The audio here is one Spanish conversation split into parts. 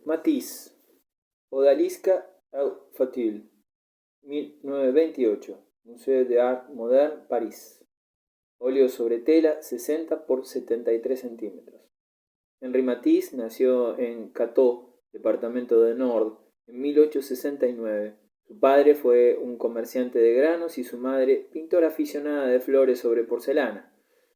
Matisse, Odalisca au Fauteuil, 1928, Museo d'Art Moderne, París. Óleo sobre tela 60 por 73 centímetros. Henri Matisse nació en Cateau, departamento de Nord, en 1869. Su padre fue un comerciante de granos y su madre pintora aficionada de flores sobre porcelana.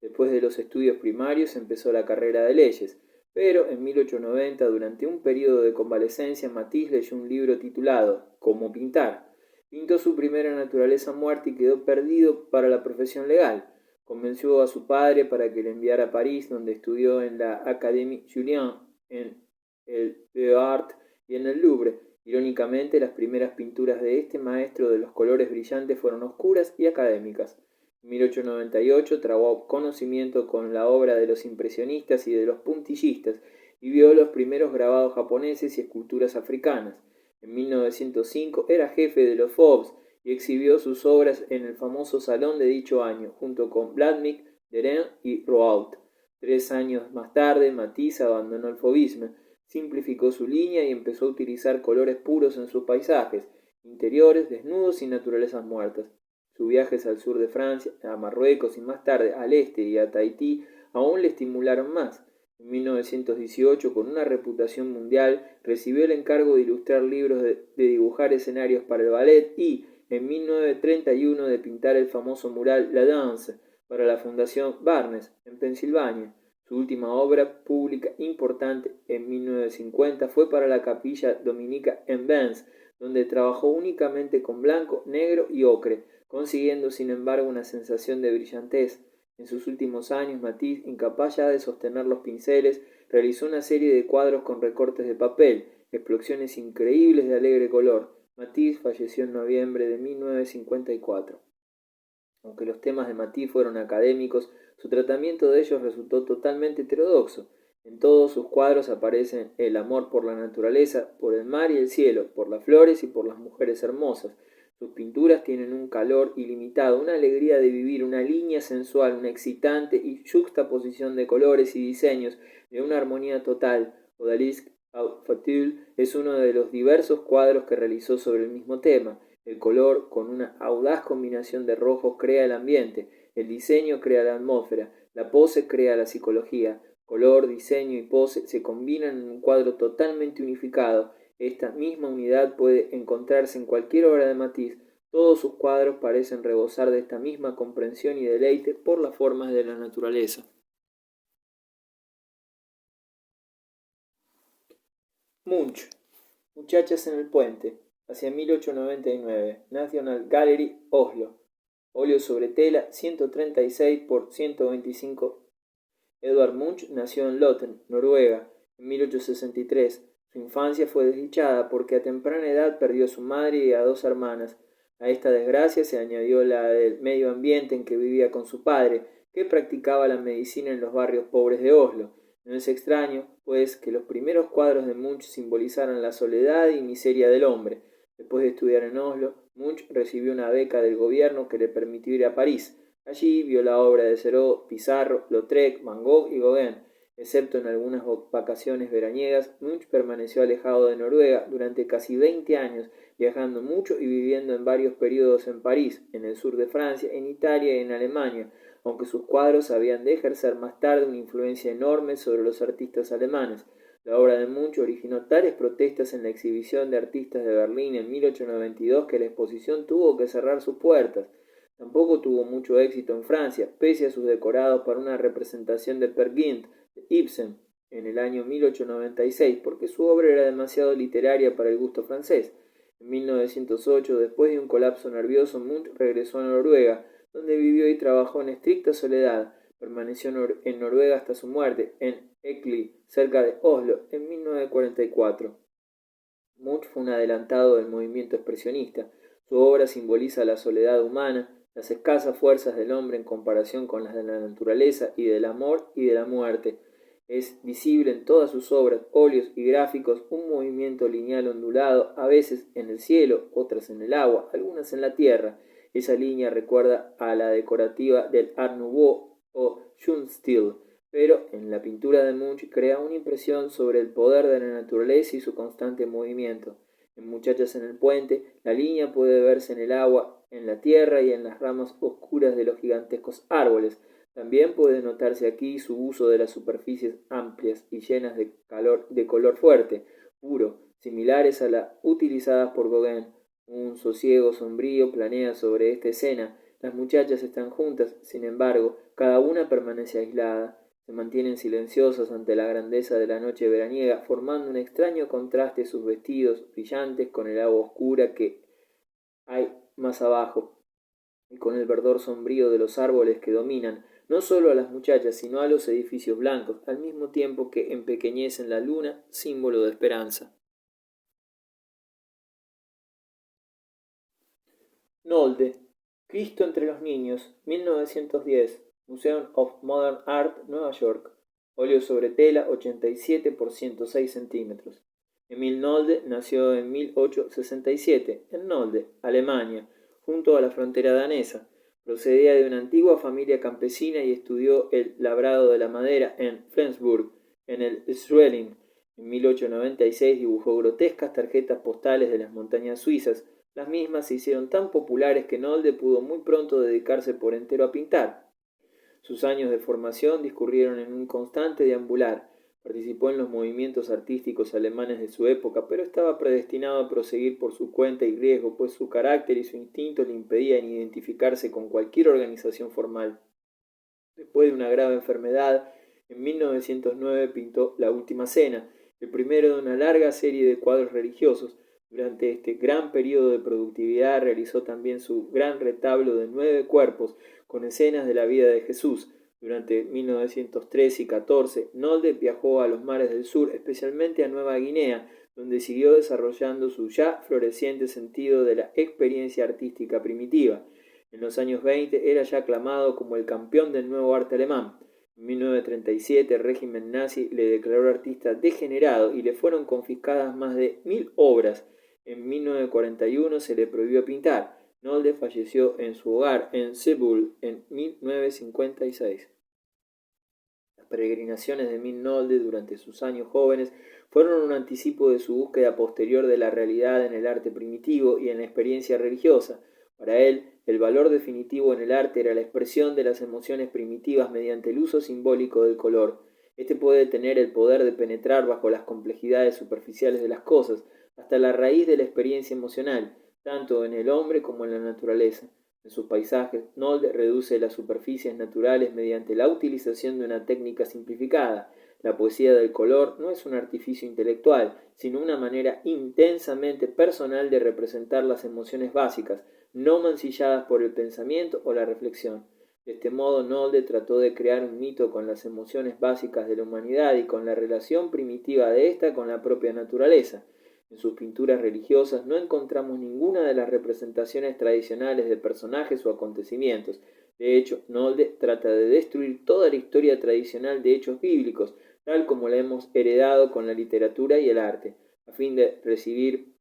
Después de los estudios primarios empezó la carrera de leyes, pero en 1890, durante un periodo de convalecencia, Matisse leyó un libro titulado «Cómo pintar». Pintó su primera naturaleza muerta y quedó perdido para la profesión legal. Convenció a su padre para que le enviara a París, donde estudió en la Académie Julian, en el Beaux-Arts y en el Louvre. Irónicamente, las primeras pinturas de este maestro de los colores brillantes fueron oscuras y académicas. En 1898 trabó conocimiento con la obra de los impresionistas y de los puntillistas y vio los primeros grabados japoneses y esculturas africanas. En 1905 era jefe de los Fauves y exhibió sus obras en el famoso salón de dicho año, junto con Vlaminck, Derain y Rouault. 3 años más tarde, Matisse abandonó el fauvisme, simplificó su línea y empezó a utilizar colores puros en sus paisajes, interiores, desnudos y naturalezas muertas. Sus viajes al sur de Francia, a Marruecos y más tarde al este y a Tahití aún le estimularon más. En 1918, con una reputación mundial, recibió el encargo de ilustrar libros de dibujar escenarios para el ballet y, en 1931, de pintar el famoso mural La Danse para la Fundación Barnes, en Pensilvania. Su última obra pública importante, en 1950, fue para la capilla dominica en Vence, donde trabajó únicamente con blanco, negro y ocre, consiguiendo sin embargo una sensación de brillantez. En sus últimos años, Matisse, incapaz ya de sostener los pinceles, realizó una serie de cuadros con recortes de papel, explosiones increíbles de alegre color. Matisse falleció en noviembre de 1954. Aunque los temas de Matisse fueron académicos, su tratamiento de ellos resultó totalmente heterodoxo. En todos sus cuadros aparecen el amor por la naturaleza, por el mar y el cielo, por las flores y por las mujeres hermosas. Sus pinturas tienen un calor ilimitado, una alegría de vivir, una línea sensual, una excitante y juxtaposición de colores y diseños de una armonía total. Odalisque au Fauteuil es uno de los diversos cuadros que realizó sobre el mismo tema. El color, con una audaz combinación de rojos, crea el ambiente, el diseño crea la atmósfera, la pose crea la psicología. Color, diseño y pose se combinan en un cuadro totalmente unificado. Esta misma unidad puede encontrarse en cualquier obra de Matisse. Todos sus cuadros parecen rebosar de esta misma comprensión y deleite por las formas de la naturaleza. Munch, Muchachas en el puente, hacia 1899, National Gallery, Oslo. Óleo sobre tela 136 por 125. Edvard Munch nació en Lotten, Noruega, en 1863. Su infancia fue desdichada porque a temprana edad perdió a su madre y a 2 hermanas. A esta desgracia se añadió la del medio ambiente en que vivía con su padre, que practicaba la medicina en los barrios pobres de Oslo. No es extraño, pues, que los primeros cuadros de Munch simbolizaran la soledad y miseria del hombre. Después de estudiar en Oslo, Munch recibió una beca del gobierno que le permitió ir a París. Allí vio la obra de Cézanne, Pissarro, Lautrec, Van Gogh y Gauguin. Excepto en algunas vacaciones veraniegas, Munch permaneció alejado de Noruega durante casi 20 años, viajando mucho y viviendo en varios periodos en París, en el sur de Francia, en Italia y en Alemania, aunque sus cuadros habían de ejercer más tarde una influencia enorme sobre los artistas alemanes. La obra de Munch originó tales protestas en la exhibición de artistas de Berlín en 1892 que la exposición tuvo que cerrar sus puertas. Tampoco tuvo mucho éxito en Francia, pese a sus decorados para una representación de Peer Gynt de Ibsen en el año 1896, porque su obra era demasiado literaria para el gusto francés. En 1908, después de un colapso nervioso, Munch regresó a Noruega, donde vivió y trabajó en estricta soledad. Permaneció en Noruega hasta su muerte, en Ekely, cerca de Oslo, en 1944. Munch fue un adelantado del movimiento expresionista. Su obra simboliza la soledad humana, las escasas fuerzas del hombre en comparación con las de la naturaleza y del amor y de la muerte. Es visible en todas sus obras, óleos y gráficos, un movimiento lineal ondulado, a veces en el cielo, otras en el agua, algunas en la tierra. Esa línea recuerda a la decorativa del Art Nouveau o Jugendstil. pero en la pintura de Munch crea una impresión sobre el poder de la naturaleza y su constante movimiento. En Muchachas en el puente, la línea puede verse en el agua, en la tierra y en las ramas oscuras de los gigantescos árboles. También puede notarse aquí su uso de las superficies amplias y llenas de color fuerte, puro, similares a las utilizadas por Gauguin. Un sosiego sombrío planea sobre esta escena. Las muchachas están juntas, sin embargo, cada una permanece aislada. Se mantienen silenciosas ante la grandeza de la noche veraniega, formando un extraño contraste sus vestidos brillantes con el agua oscura que hay más abajo, y con el verdor sombrío de los árboles que dominan no solo a las muchachas, sino a los edificios blancos, al mismo tiempo que empequeñecen la luna, símbolo de esperanza. Nolde, Cristo entre los niños, 1910, Museum of Modern Art, Nueva York. Óleo sobre tela, 87 por 106 centímetros. Emil Nolde nació en 1867, en Nolde, Alemania, junto a la frontera danesa. Procedía de una antigua familia campesina y estudió el labrado de la madera en Flensburg, en el Schwerin. En 1896 dibujó grotescas tarjetas postales de las montañas suizas. Las mismas se hicieron tan populares que Nolde pudo muy pronto dedicarse por entero a pintar. Sus años de formación discurrieron en un constante deambular. Participó en los movimientos artísticos alemanes de su época, pero estaba predestinado a proseguir por su cuenta y riesgo, pues su carácter y su instinto le impedían identificarse con cualquier organización formal. Después de una grave enfermedad, en 1909 pintó La Última Cena, el primero de una larga serie de cuadros religiosos. Durante este gran periodo de productividad realizó también su gran retablo de 9 cuerpos con escenas de la vida de Jesús. Durante 1913 y 14, Nolde viajó a los mares del sur, especialmente a Nueva Guinea, donde siguió desarrollando su ya floreciente sentido de la experiencia artística primitiva. En los años 20 era ya aclamado como el campeón del nuevo arte alemán. En 1937 el régimen nazi le declaró artista degenerado y le fueron confiscadas más de 1000 obras. En 1941 se le prohibió pintar. Nolde falleció en su hogar en Seoul en 1956. Las peregrinaciones de Emil Nolde durante sus años jóvenes fueron un anticipo de su búsqueda posterior de la realidad en el arte primitivo y en la experiencia religiosa. Para él, el valor definitivo en el arte era la expresión de las emociones primitivas mediante el uso simbólico del color. Este puede tener el poder de penetrar bajo las complejidades superficiales de las cosas, hasta la raíz de la experiencia emocional, tanto en el hombre como en la naturaleza. En sus paisajes, Nolde reduce las superficies naturales mediante la utilización de una técnica simplificada. La poesía del color no es un artificio intelectual, sino una manera intensamente personal de representar las emociones básicas, no mancilladas por el pensamiento o la reflexión. De este modo, Nolde trató de crear un mito con las emociones básicas de la humanidad y con la relación primitiva de ésta con la propia naturaleza. En sus pinturas religiosas no encontramos ninguna de las representaciones tradicionales de personajes o acontecimientos. De hecho, Nolde trata de destruir toda la historia tradicional de hechos bíblicos, tal como la hemos heredado con la literatura y el arte, a fin de recibir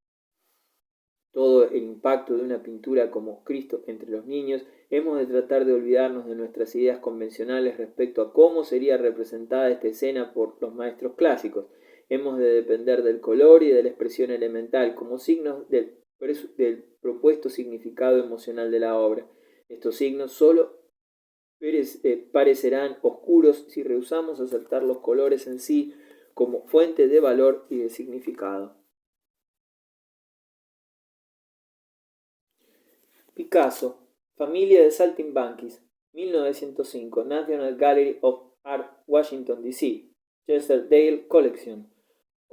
todo el impacto de una pintura como Cristo entre los niños. Hemos de tratar de olvidarnos de nuestras ideas convencionales respecto a cómo sería representada esta escena por los maestros clásicos. Hemos de depender del color y de la expresión elemental como signos del propuesto significado emocional de la obra. Estos signos solo parecerán oscuros si rehusamos aceptar los colores en sí como fuente de valor y de significado. Picasso, familia de saltimbanquis, 1905, National Gallery of Art, Washington, D.C., Chesterdale Collection,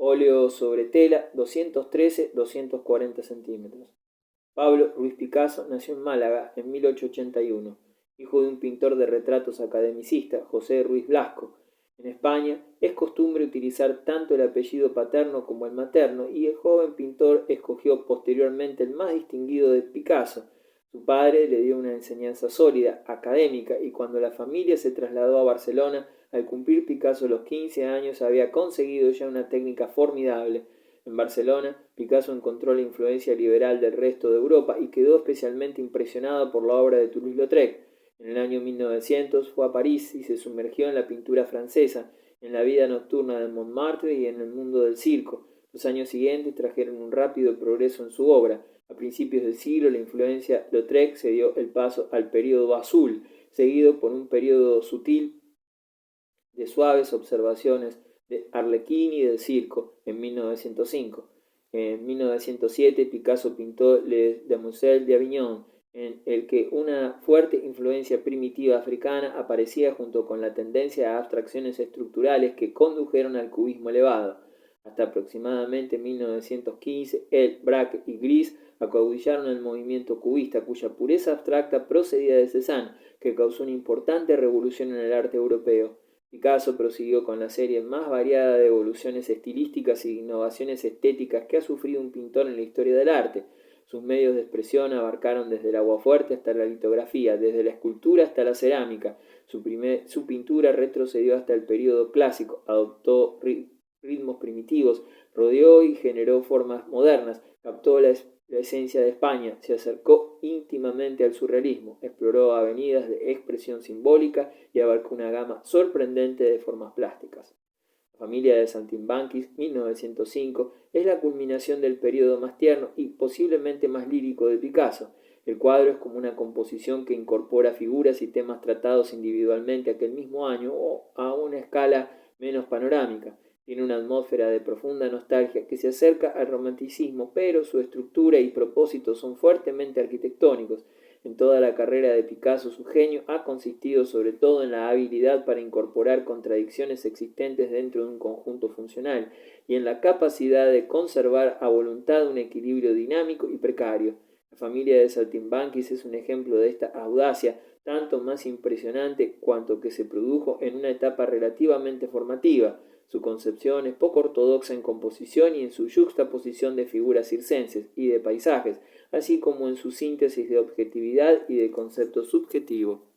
óleo sobre tela, 213-240 centímetros. Pablo Ruiz Picasso nació en Málaga en 1881, hijo de un pintor de retratos academicista, José Ruiz Blasco. En España es costumbre utilizar tanto el apellido paterno como el materno, y el joven pintor escogió posteriormente el más distinguido de Picasso. Su padre le dio una enseñanza sólida, académica, y cuando la familia se trasladó a Barcelona, al cumplir Picasso los 15 años, había conseguido ya una técnica formidable. En Barcelona, Picasso encontró la influencia liberal del resto de Europa y quedó especialmente impresionado por la obra de Toulouse-Lautrec. En el año 1900 fue a París y se sumergió en la pintura francesa, en la vida nocturna de Montmartre y en el mundo del circo. Los años siguientes trajeron un rápido progreso en su obra. A principios del siglo, la influencia Lautrec se dio el paso al período azul, seguido por un período sutil de suaves observaciones de Arlecchini y del circo en 1905. En 1907 Picasso pintó Les Demoiselles d'Avignon, en el que una fuerte influencia primitiva africana aparecía junto con la tendencia a abstracciones estructurales que condujeron al cubismo elevado. Hasta aproximadamente 1915, él, Braque y Gris acaudillaron el movimiento cubista, cuya pureza abstracta procedía de Cézanne, que causó una importante revolución en el arte europeo. Picasso prosiguió con la serie más variada de evoluciones estilísticas y innovaciones estéticas que ha sufrido un pintor en la historia del arte. Sus medios de expresión abarcaron desde el aguafuerte hasta la litografía, desde la escultura hasta la cerámica. Su pintura retrocedió hasta el período clásico, adoptó ritmos primitivos, rodeó y generó formas modernas, captó la esencia de España, se acercó íntimamente al surrealismo, exploró avenidas de expresión simbólica y abarcó una gama sorprendente de formas plásticas. La familia de Saltimbanquis, 1905, es la culminación del periodo más tierno y posiblemente más lírico de Picasso. El cuadro es como una composición que incorpora figuras y temas tratados individualmente aquel mismo año o a una escala menos panorámica. Tiene una atmósfera de profunda nostalgia que se acerca al romanticismo, pero su estructura y propósito son fuertemente arquitectónicos. En toda la carrera de Picasso, su genio ha consistido sobre todo en la habilidad para incorporar contradicciones existentes dentro de un conjunto funcional y en la capacidad de conservar a voluntad un equilibrio dinámico y precario. La familia de Saltimbanquis es un ejemplo de esta audacia, tanto más impresionante cuanto que se produjo en una etapa relativamente formativa. Su concepción es poco ortodoxa en composición y en su yuxtaposición de figuras circenses y de paisajes, así como en su síntesis de objetividad y de concepto subjetivo.